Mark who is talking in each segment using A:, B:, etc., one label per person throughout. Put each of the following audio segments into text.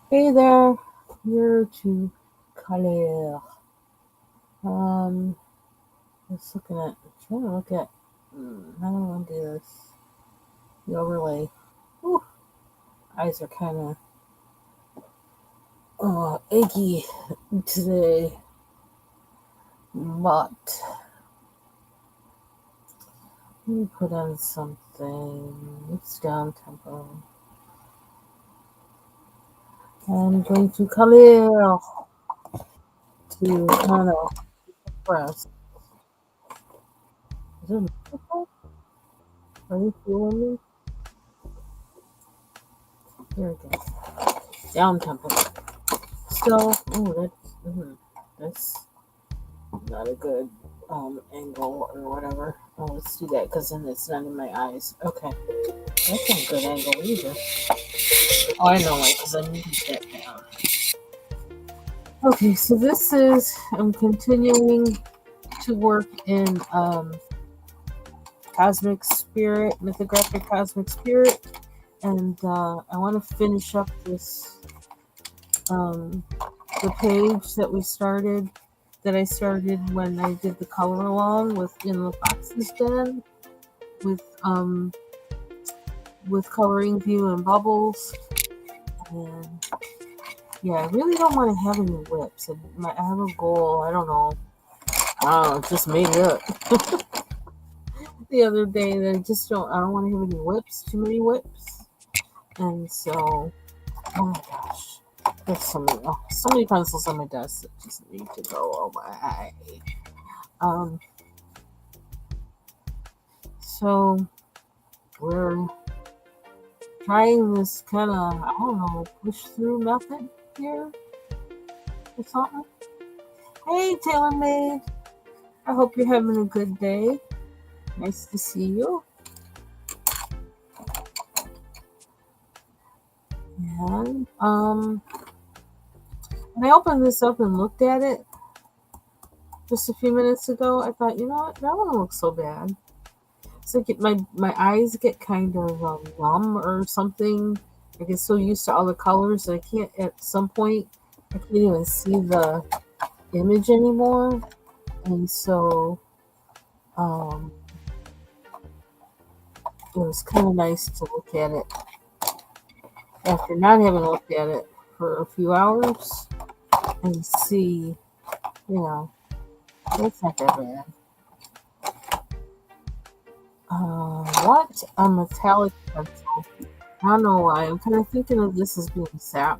A: Hey there, here to Khalil. Um, just looking at, trying to look at, how do I want to do this? The overlay. Whew, eyes are kind of achy today, but let me put on something. It's down tempo. I'm going to Khalil to kind of press. Is it microphone? Are you feeling me? Here we go. Down tempo. So, that's not a good angle or whatever. Oh, let's do that because then it's not in my eyes. Okay, that's not a good angle either. Oh, I know why, because I moved that down. Okay, so this is I'm continuing to work in Cosmic Spirit, Mythographic Cosmic Spirit, and I want to finish up this um, the page that I started when I did the color along with in the Fox's Den with coloring view and bubbles. And yeah, I really don't want to have any whips. I have a goal. I don't know. I don't know. Just made it up the other day that I just don't. I don't want to have any whips. Too many whips. And so, oh my gosh, there's so many pencils on my desk that just need to go away. Um, so we're trying this kind of I don't know push through method here or something. Hey, Taylor Made. I hope you're having a good day. Nice to see you. And when I opened this up and looked at it just a few minutes ago, I thought, you know what, that one looks so bad. It's like my eyes get kind of numb or something. I get so used to all the colors that I can't. At some point, I can't even see the image anymore. And so, um, it was kind of nice to look at it after not having looked at it for a few hours and see, you know, it's not that bad. What? A metallic pencil. I don't know why. I'm kind of thinking of this as being sap.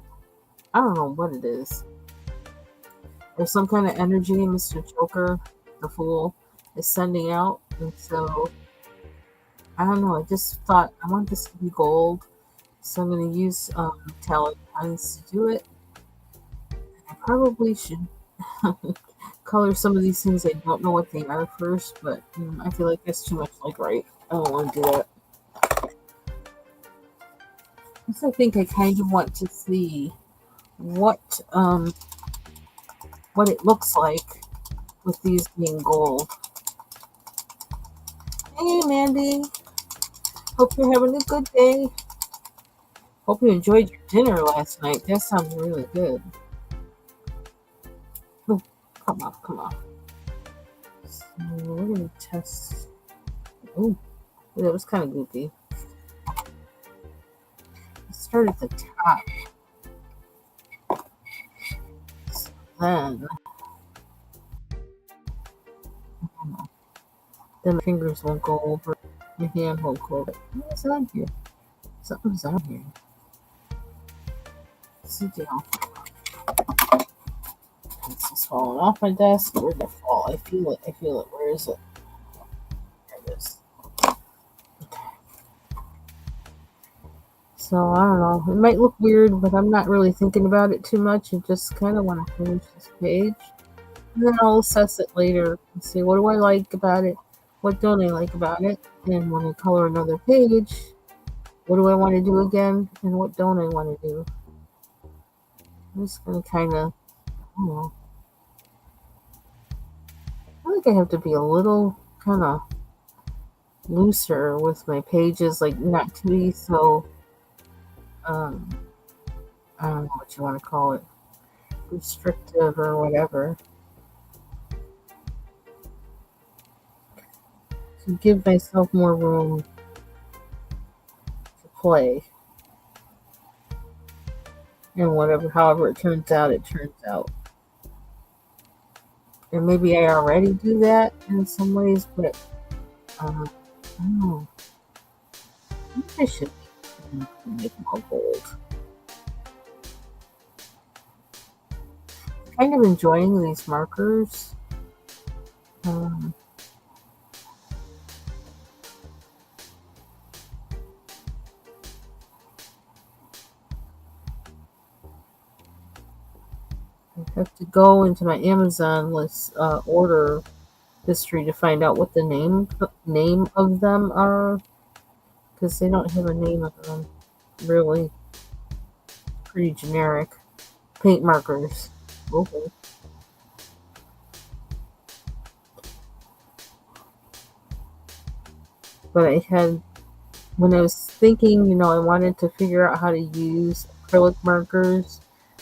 A: I don't know what it is. There's some kind of energy Mr. Joker, the fool, is sending out. And so, I don't know. I just thought I want this to be gold. So I'm going to use metallic pens to do it. I probably should color some of these things. I don't know what they are first, but I feel like that's too much like right. I don't want to do that. I think I kind of want to see what um, what it looks like with these being gold. Hey, Mandy. Hope you're having a good day. Hope you enjoyed your dinner last night. That sounds really good. Oh, come on, come on. So we're gonna test. Oh, that was kind of goofy. Let's start at the top. So then my fingers won't go over. My hand won't go over. What's on here? Something's on here. Sit down. It's just falling off my desk. Where'd it fall? I feel it. I feel it. Where is it? There it is. So I don't know. It might look weird, but I'm not really thinking about it too much. I just kind of want to finish this page. And then I'll assess it later and see what do I like about it, what don't I like about it, and when I color another page, what do I want to do again, and what don't I want to do. I'm just gonna kind of, I don't know. I think I have to be a little kind of looser with my pages, like not to be so um, I don't know what you want to call it, restrictive or whatever, to give myself more room to play. And whatever, however it turns out. And maybe I already do that in some ways, but I don't know. Maybe I should make more gold. Kind of enjoying these markers. Um, I have to go into my Amazon list order history to find out what the name of them are, because they don't have a name of them. Really, pretty generic paint markers. Okay. But I had when I was thinking, I wanted to figure out how to use acrylic markers.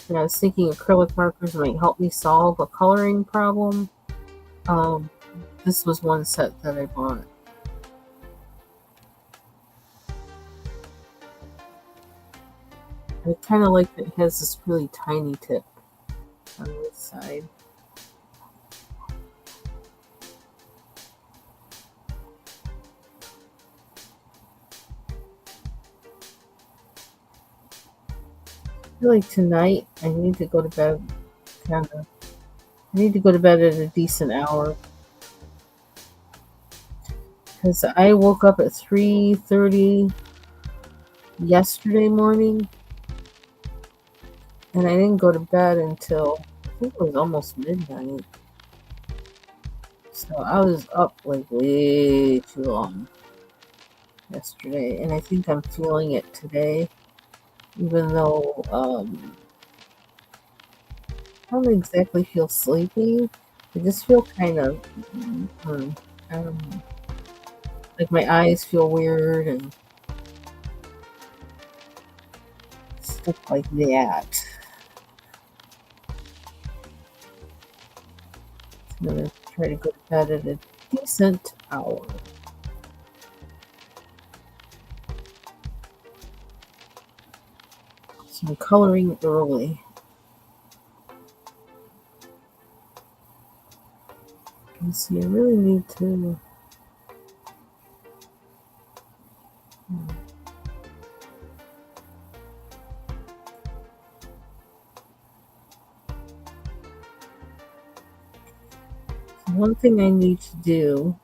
A: And I was thinking acrylic markers might help me solve a coloring problem. Um, this was one set that I bought. I kind of like that it has this really tiny tip on this side. I feel like tonight I need to go to bed kind of. I need to go to bed at a decent hour because I woke up at 3:30 yesterday morning, and I didn't go to bed until I think it was almost midnight. So I was up like way too long yesterday, and I think I'm feeling it today, even though I don't exactly feel sleepy. I just feel kind of, I don't know, like my eyes feel weird and stuff like that. I'm gonna try to go to bed at a decent hour. So I'm coloring early. And see, I really need to. One thing I need to do,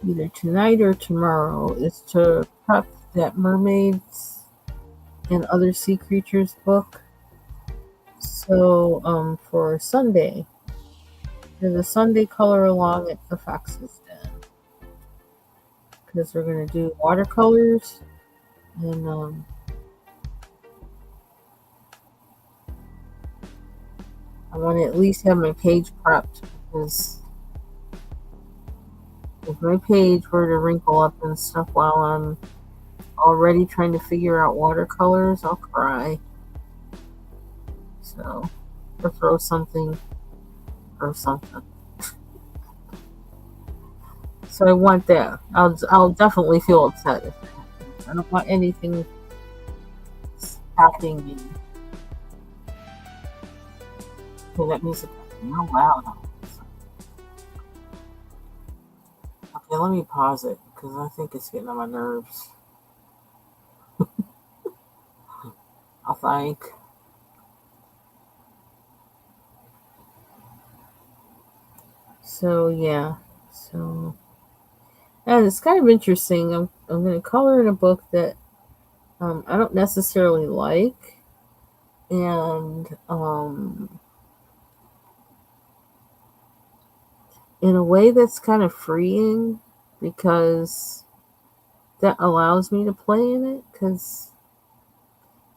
A: either tonight or tomorrow, is to prep that mermaids and other sea creatures book. So, for Sunday, there's a Sunday color along at the Fox's Den because we're gonna do watercolors, and I want to at least have my page prepped because if my page were to wrinkle up and stuff while I'm already trying to figure out watercolors, I'll cry. So, or throw something or something. So I want that. I'll definitely feel upset if that happens. I don't want anything stopping me. Okay, that music is real loud. Okay, let me pause it because I think it's getting on my nerves. I think. So yeah. So and it's kind of interesting. I'm going to color in a book that I don't necessarily like, and in a way that's kind of freeing because that allows me to play in it. Because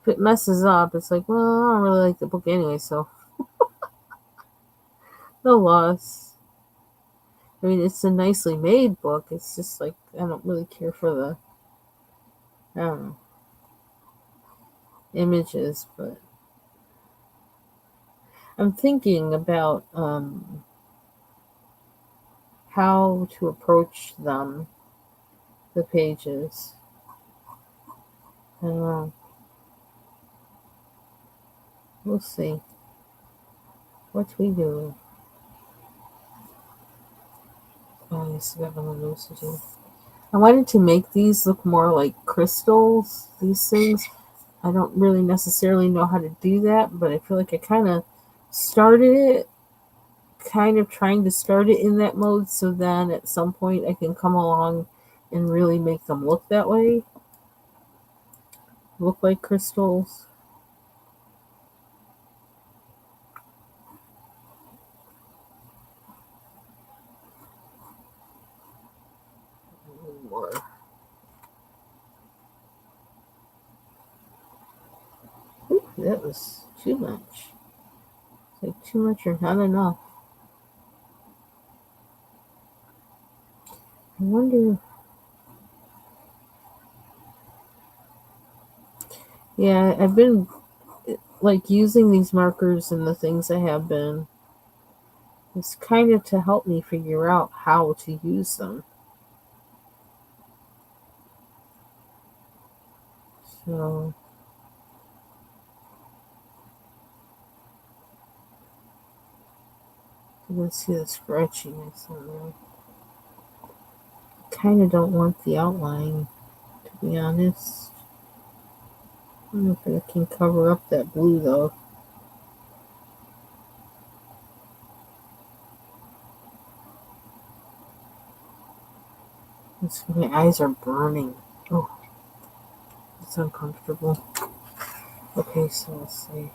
A: if it messes up, it's like, well, I don't really like the book anyway, so no loss. I mean, it's a nicely made book. It's just like I don't really care for the. I don't know. images, but I'm thinking about how to approach them, the pages. I don't know. We'll see. What we do. Oh, yes, I got one of those to do. I wanted to make these look more like crystals, these things. I don't really necessarily know how to do that, but I feel like I kind of started it, kind of trying to start it in that mode, so then at some point I can come along and really make them look that way, look like crystals. More. Ooh, that was too much. It's like too much or not enough. I wonder. Yeah, I've been like using these markers and the things I have been. It's kind of to help me figure out how to use them. So you can see the scratchiness on there. Kind of don't want the outline, to be honest. I don't know if I can cover up that blue though. My eyes are burning. Oh, it's uncomfortable. Okay, so let's see.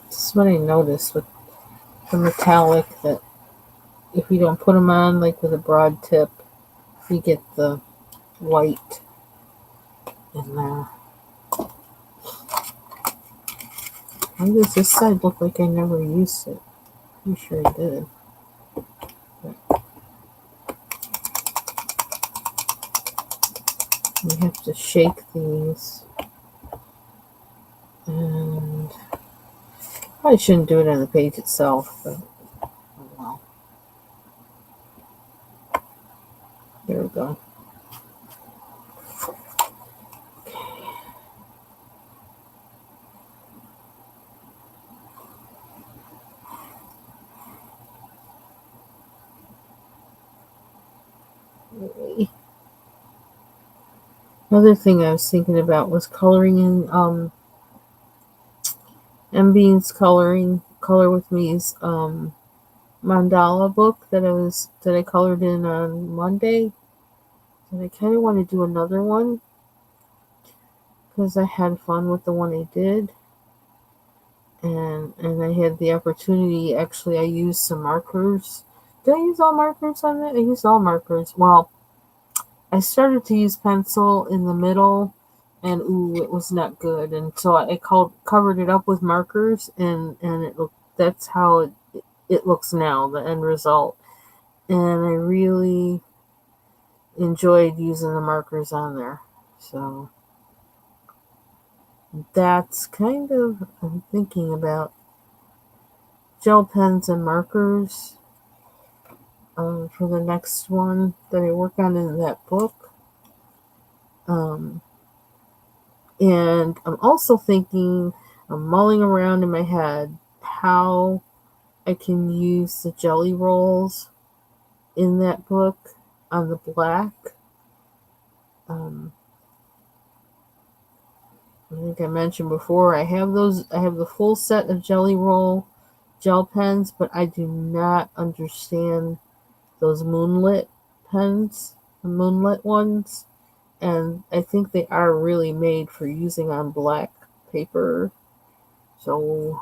A: This is what I noticed with the metallic, that if you don't put them on like with a broad tip, you get the white in there. Why does this side look like I never used it? I'm sure I did. But you have to shake these. And I shouldn't do it on the page itself, but oh well. There we go. Another thing I was thinking about was coloring in M. Bean's Color With Me's mandala book that I colored in on Monday. And I kind of want to do another one because I had fun with the one I did, and I had the opportunity. Actually, I used some markers. Did I use all markers on that? I used all markers. Well, I started to use pencil in the middle, and ooh, it was not good. And so covered it up with markers, and that's how it looks now, the end result. And I really enjoyed using the markers on there. So that's kind of, I'm thinking about gel pens and markers for the next one that I work on in that book. Um, and I'm also thinking, I'm mulling around in my head how I can use the jelly rolls in that book on the black. Um, I think I mentioned before, I have those. I have the full set of jelly roll gel pens, but I do not understand those moonlit pens, the moonlit ones, and I think they are really made for using on black paper. So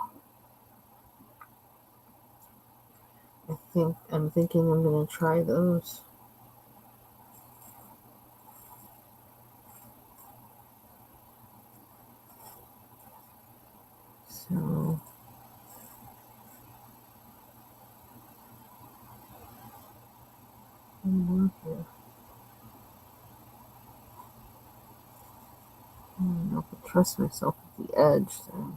A: I'm thinking I'm gonna try those. So one more here. know if I trust myself with the edge then.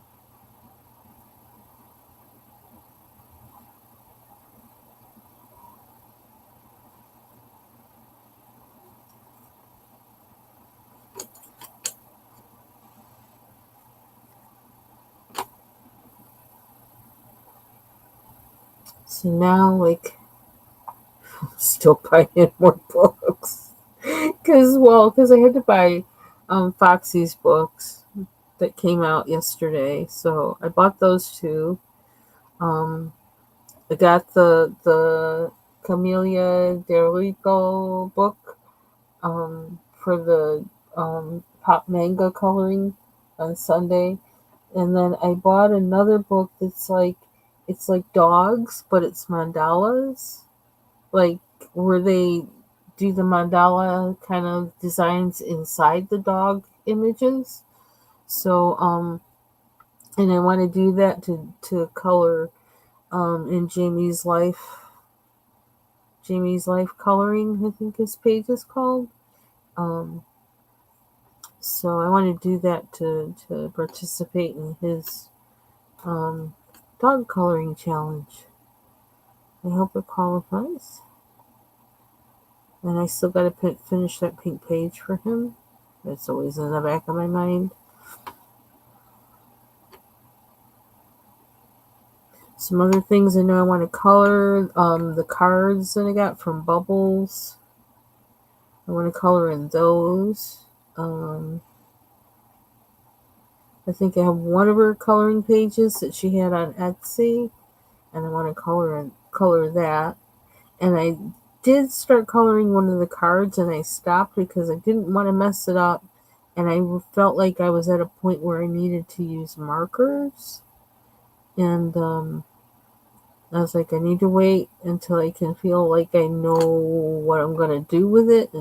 A: So now, like, I'm still buying more books. Because I had to buy Foxy's books that came out yesterday. So I bought those two. Um, I got the Camellia Derico book for the pop manga coloring on Sunday, and then I bought another book that's like it's like dogs, but it's mandalas, like where they do the mandala kind of designs inside the dog images. So and I want to do that to color in Jamie's life coloring, I think his page is called. Um, so I want to do that to participate in his um, dog coloring challenge. I hope it qualifies. And I still got to finish that pink page for him. That's always in the back of my mind. Some other things I know I want to color. The cards that I got from Bubbles. I want to color in those. I think I have one of her coloring pages that she had on Etsy, and I want to color that. And I did start coloring one of the cards, and I stopped because I didn't want to mess it up, and I felt like I was at a point where I needed to use markers, and I was like, I need to wait until I can feel like I know what I'm gonna do with it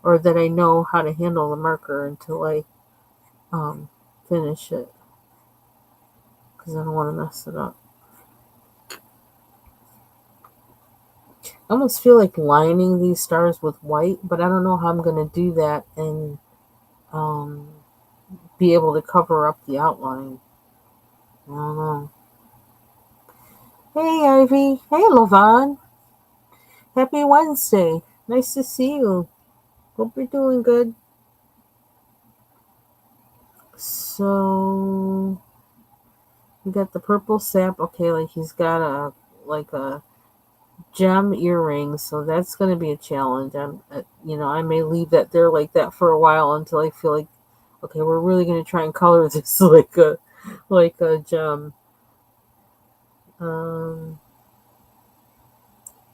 A: or that I know how to handle the marker until I finish it, because I don't want to mess it up. I almost feel like lining these stars with white, but I don't know how I'm going to do that and um, be able to cover up the outline. I don't know. Hey, Ivy. Hey, Lovan. Happy Wednesday. Nice to see you. Hope you're doing good. So, we got the purple sap. Okay, like he's got a gem earring, so that's going to be a challenge. I may leave that there like that for a while until I feel like, okay, we're really going to try and color this like a gem. I'm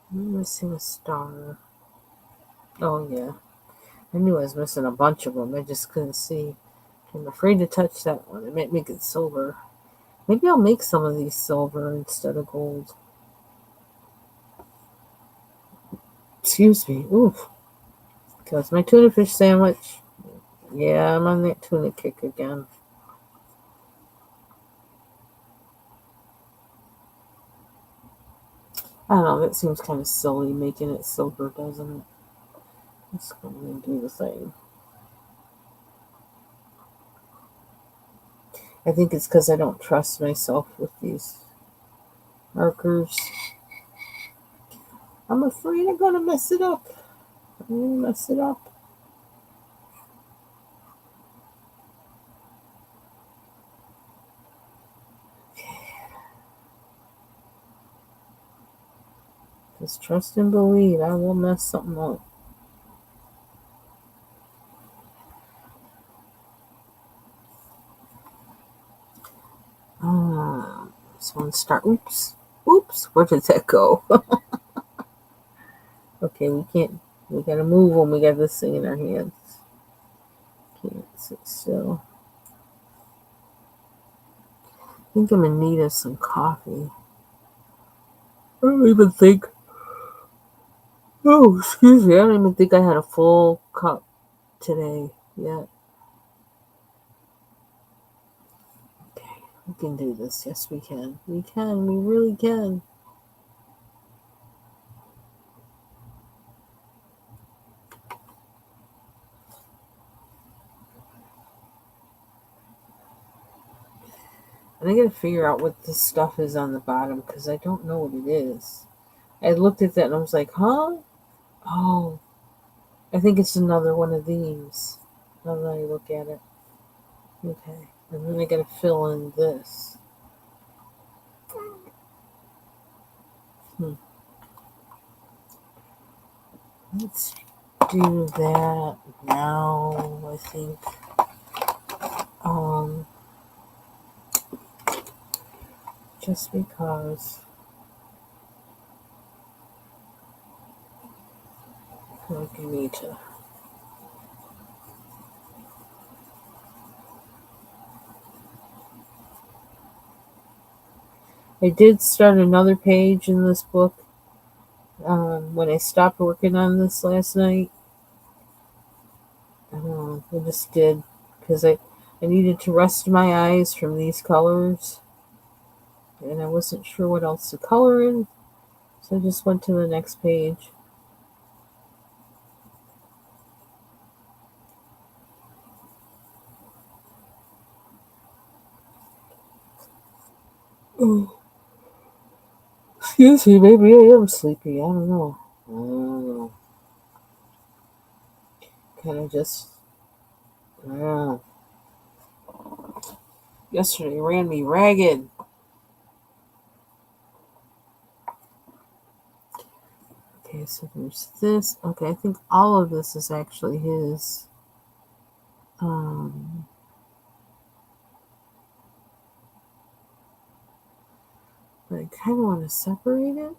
A: missing a star. Oh yeah, I knew I was missing a bunch of them. I just couldn't see. I'm afraid to touch that one. It might make it silver. Maybe I'll make some of these silver instead of gold. Excuse me. Oof. That's my tuna fish sandwich. Yeah, I'm on that tuna kick again. I don't know, that seems kind of silly making it silver, doesn't it? Let's go and do the thing. I think it's because I don't trust myself with these markers. I'm afraid I'm going to mess it up. I'm going to mess it up. Just trust and believe I will mess something up. This one start. Oops. Oops. Where did that go? Okay, we can't. We gotta move when we got this thing in our hands. Can't sit still. I think I'm in need of some coffee. I don't even think. Oh, excuse me. I don't even think I had a full cup today yet. Okay, we can do this. Yes, we can. We can. We really can. And I gotta figure out what this stuff is on the bottom because I don't know what it is. I looked at that and I was like, huh? Oh, I think it's another one of these. Now that I look at it. Okay. And then I gotta fill in this. Hmm. Let's do that now, I think. Um, just because I feel like I need to. I did start another page in this book when I stopped working on this last night. I just did because I needed to rest my eyes from these colors and I wasn't sure what else to color in, so I just went to the next page. Oh, excuse me, maybe I am sleepy. I don't know. I don't know. Kind of just, I don't know. Yesterday ran me ragged. Okay, so there's this. Okay, I think all of this is actually his. Um, but I kind of want to separate it.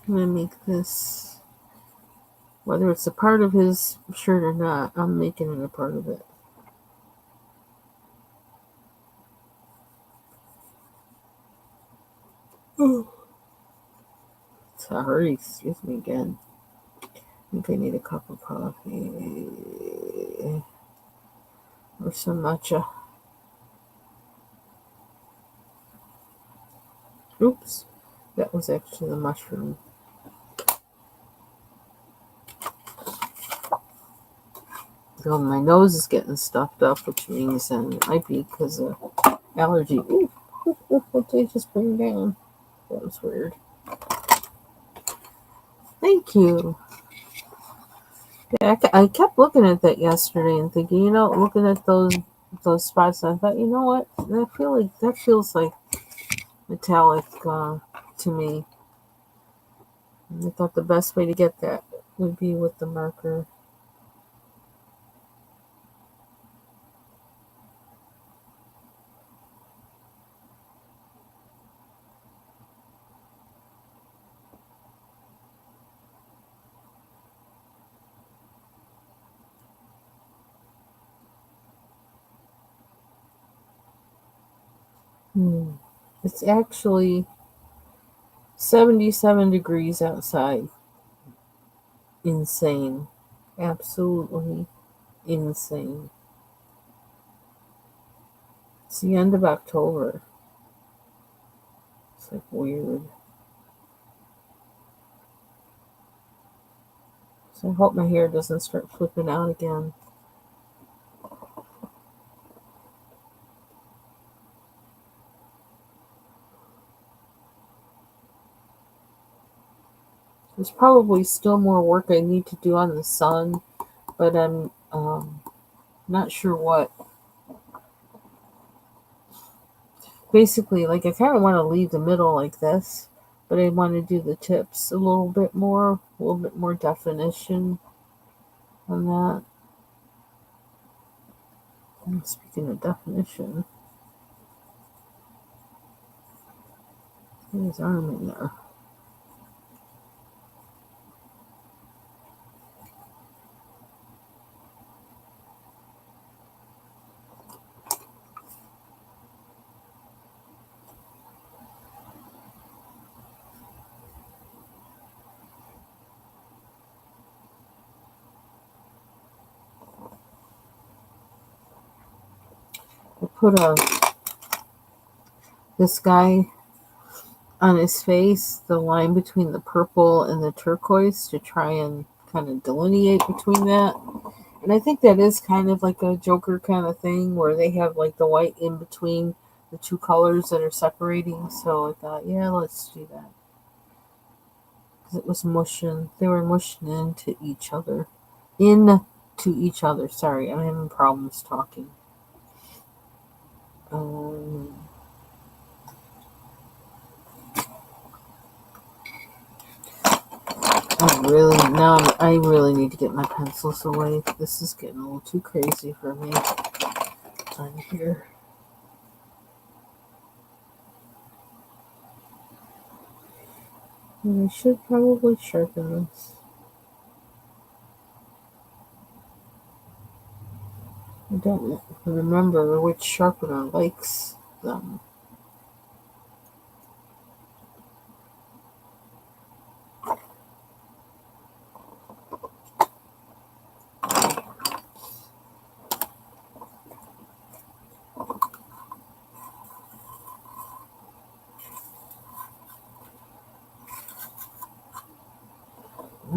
A: I'm going to make this, whether it's a part of his shirt or not, I'm making it a part of it. Oh, sorry, excuse me again. I think I need a cup of coffee or some matcha. Oops, that was actually the mushroom. So my nose is getting stuffed up, which means it might be because of allergy. Ooh, what did I just bring down? That was weird. Thank you. Yeah, I kept looking at that yesterday and thinking, looking at those spots, and I thought, you know what? That feels like metallic to me. And I thought the best way to get that would be with the marker. It's actually 77 degrees outside. Insane. Absolutely insane. It's the end of October. It's like weird. So I hope my hair doesn't start flipping out again. There's probably still more work I need to do on the sun, but I'm not sure what. Basically, like I kind of want to leave the middle like this, but I want to do the tips a little bit more definition on that. And speaking of definition, there's arm in there. I put this guy on his face, the line between the purple and the turquoise to try and kind of delineate between that. And I think that is kind of like a Joker kind of thing where they have like the white in between the two colors that are separating. So I thought, yeah, let's do that. Because it was mushing. They were mushing into each other. Into each other. Sorry, I'm having problems talking. Um, I really need to get my pencils away. This is getting a little too crazy for me on here. And I should probably sharpen this. I don't remember which sharpener likes them.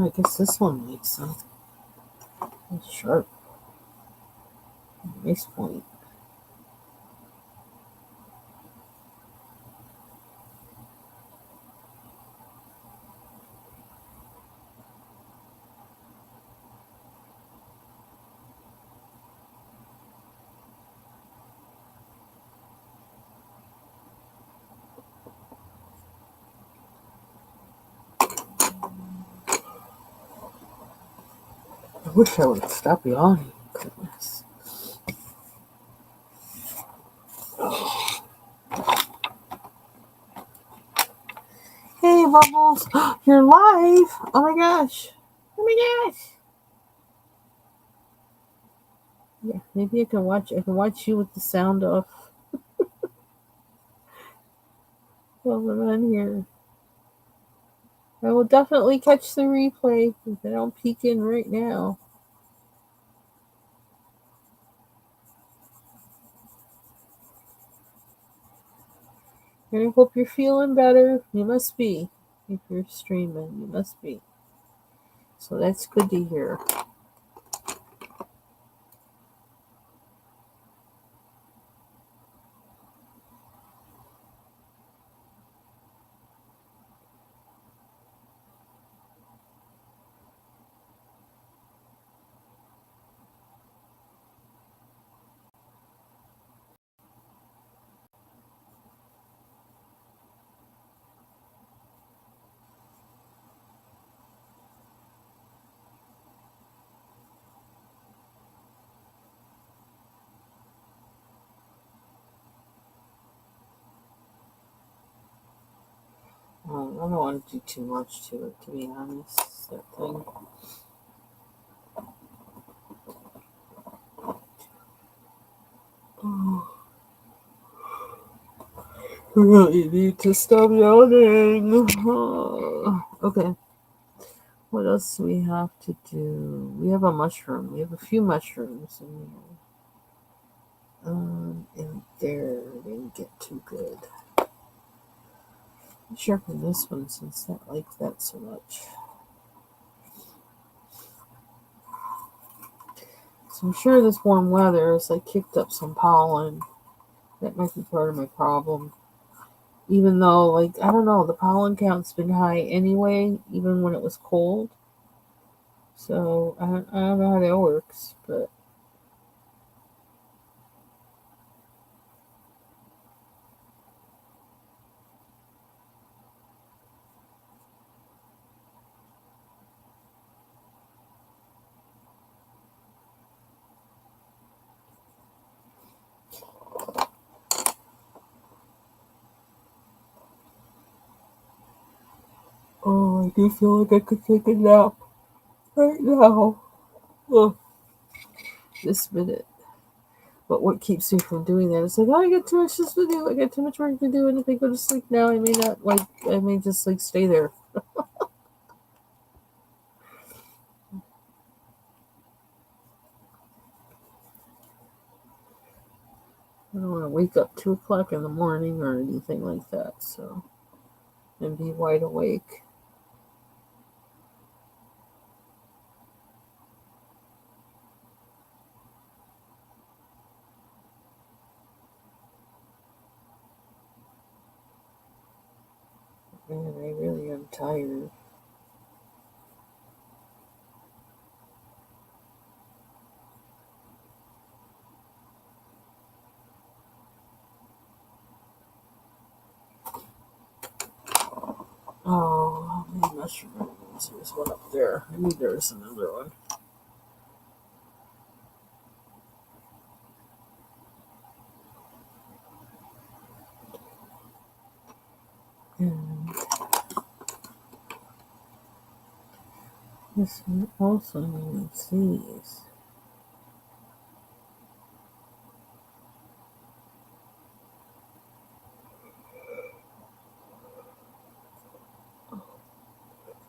A: I guess this one makes them. It's sharp. Nice point. I wish I would stop yawning. Goodness. Hey, Bubbles. You're live. Oh my gosh. Oh my gosh. Yeah, maybe I can watch you with the sound off while we're on here. I will definitely catch the replay if I don't peek in right now. And I hope you're feeling better. You must be. If you're streaming, you must be. So that's good to hear. I don't want to do too much to it, to be honest. That thing. Oh, I really need to stop yawning. Okay. What else do we have to do? We have a mushroom. We have a few mushrooms in here. And there didn't get too good. I'll sharpen this one since I like that so much. So I'm sure this warm weather has like kicked up some pollen. That might be part of my problem. Even though, like, I don't know, the pollen count's been high anyway, even when it was cold. So I don't know how that works, but oh, I do feel like I could take a nap right now. Oh, this minute. But what keeps me from doing that is like, oh, I got too much to do. I got too much work to do, and if I go to sleep now, I may not like. I may just like stay there. I don't want to wake up 2 o'clock in the morning or anything like that. So and be wide awake. Man, I really am tired. Oh, how many mushrooms? There's one up there. Maybe there's another one. And this one also needs these.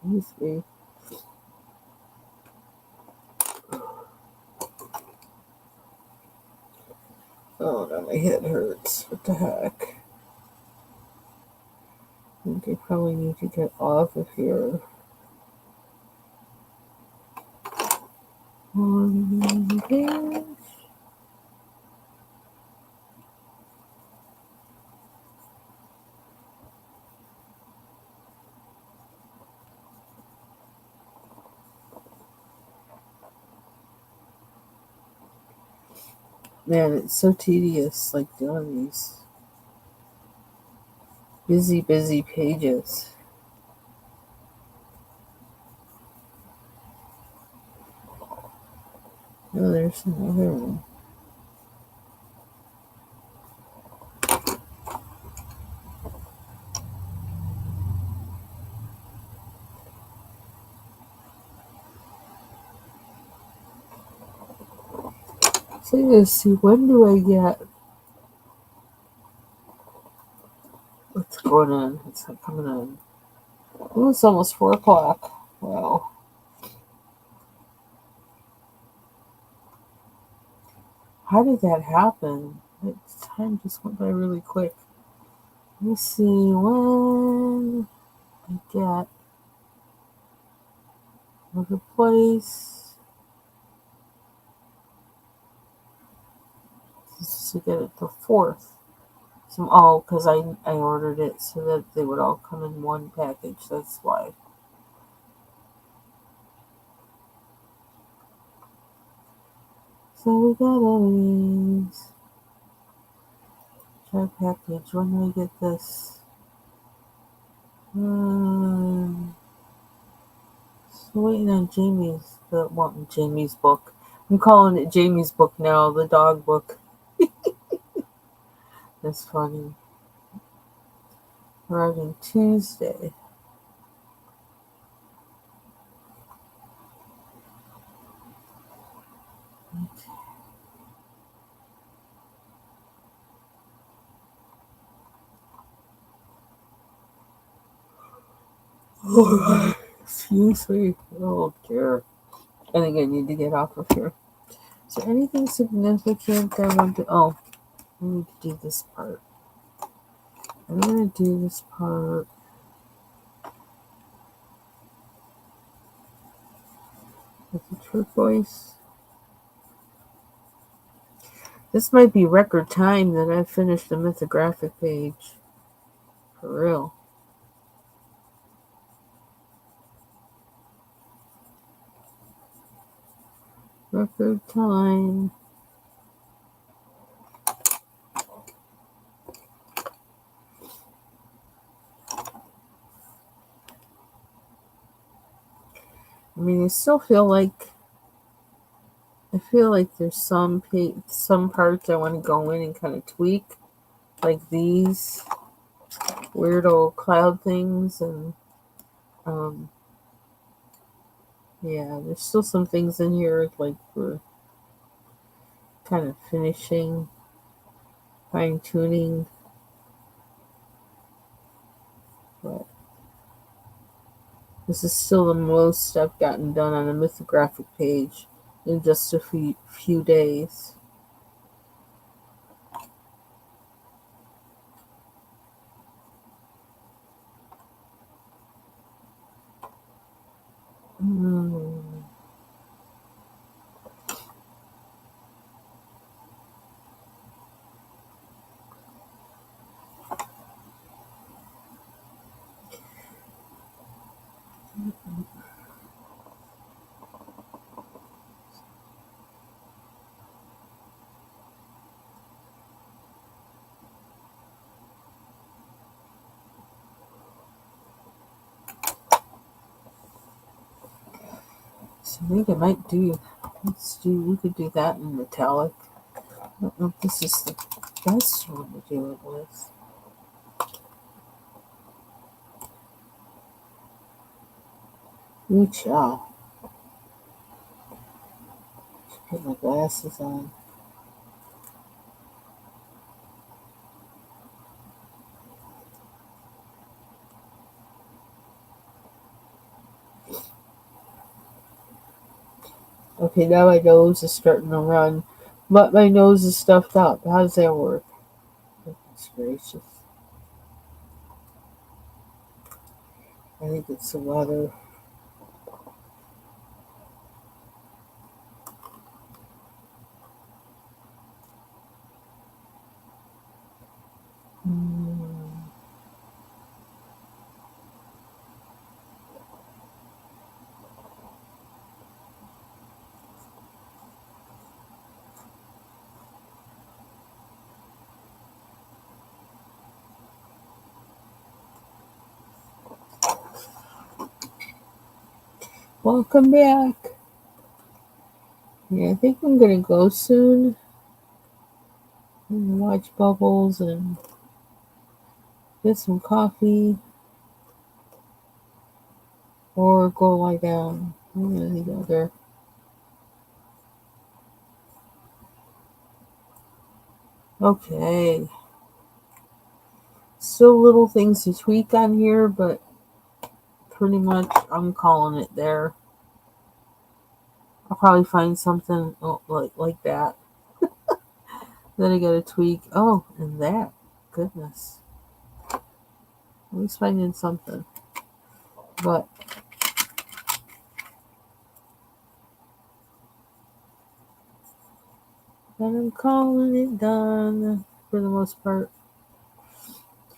A: Excuse me. Oh, now my head hurts. What the heck? I think I probably need to get off of here. There. Man, it's so tedious, like doing these busy pages. Oh, there's another one. So let's see, when do I get what's going on? It's not coming on. Oh, it's almost 4 o'clock. Wow. How did that happen? Time just went by really quick. Let me see when I get another place. This is to get it the 4th. So, oh, because I ordered it so that they would all come in one package. That's why. So we got these. Try package. When do I get this? Um, so waiting on Jamie's book. I'm calling it Jamie's book now, the dog book. That's funny. Arriving Tuesday. Excuse me. Oh dear. I think I need to get off of here. Is there anything significant I want to? Oh, I need to do this part. I'm gonna do this part with the turquoise. This might be record time that I finished the mythographic page. For real. Record time. I mean, I feel like there's some parts I want to go in and kind of tweak, like these weirdo cloud things, and um, yeah, there's still some things in here like we're kind of finishing, fine tuning, but this is still the most I've gotten done on a mythographic page in just a few days. Mm. I think I might do. We could do that in metallic. I don't know if this is the best one to do it with. Ooh, child. Put my glasses on. Okay, now my nose is starting to run, but my nose is stuffed up. How does that work? Goodness gracious. I think it's the weather. Hmm. Welcome back. Yeah, I think I'm gonna go soon and watch Bubbles and get some coffee or go lie down. One or the other. Okay. Still little things to tweak on here, but pretty much I'm calling it there. I'll probably find something like that. Then I gotta tweak. Oh, and that. Goodness. At least finding something. But I'm calling it done for the most part.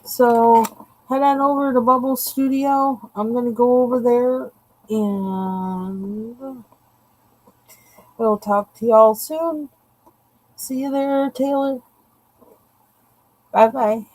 A: So head on over to Bubble Studio. I'm gonna go over there and we'll talk to y'all soon. See you there, Taylor. Bye bye.